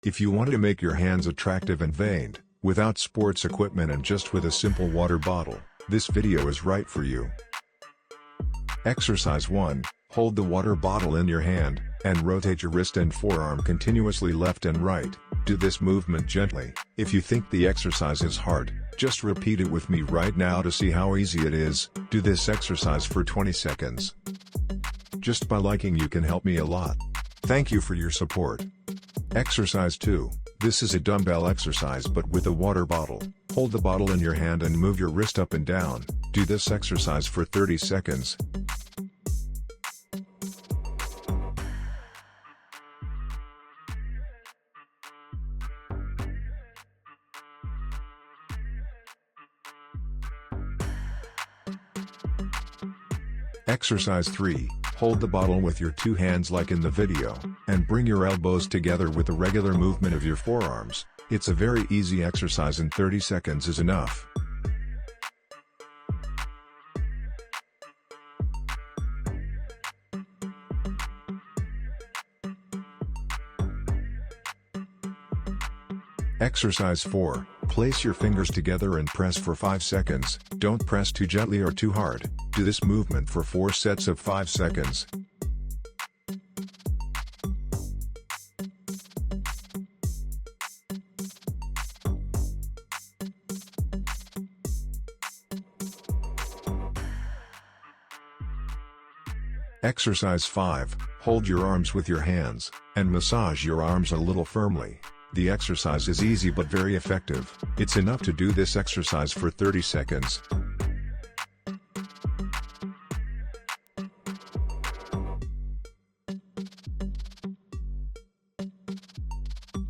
If you want to make your hands attractive and veined, without sports equipment and just with a simple water bottle, this video is right for you. Exercise 1. Hold the water bottle in your hand, and rotate your wrist and forearm continuously left and right. Do this movement gently. If you think the exercise is hard, just repeat it with me right now to see how easy it is. Do this exercise for 20 seconds. Just by liking you can help me a lot. Thank you for your support. Exercise 2. This is a dumbbell exercise but with a water bottle. Hold the bottle in your hand and move your wrist up and down. Do this exercise for 30 seconds. Exercise 3. Hold the bottle with your two hands like in the video, and bring your elbows together with a regular movement of your forearms. It's a very easy exercise and 30 seconds is enough. Exercise 4. Place your fingers together and press for 5 seconds. Don't press too gently or too hard. Do this movement for 4 sets of 5 seconds. Exercise 5. Hold your arms with your hands, and massage your arms a little firmly. The exercise is easy but very effective. It's enough to do this exercise for 30 seconds.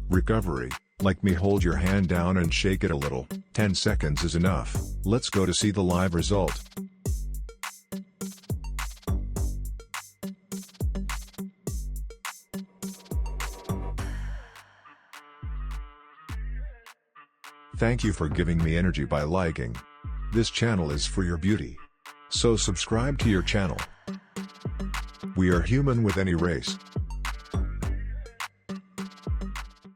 Recovery. Like me, hold your hand down and shake it a little. 10 seconds is enough. Let's go to see the live result. Thank you for giving me energy by liking. This channel is for your beauty. So subscribe to your channel. We are human with any race.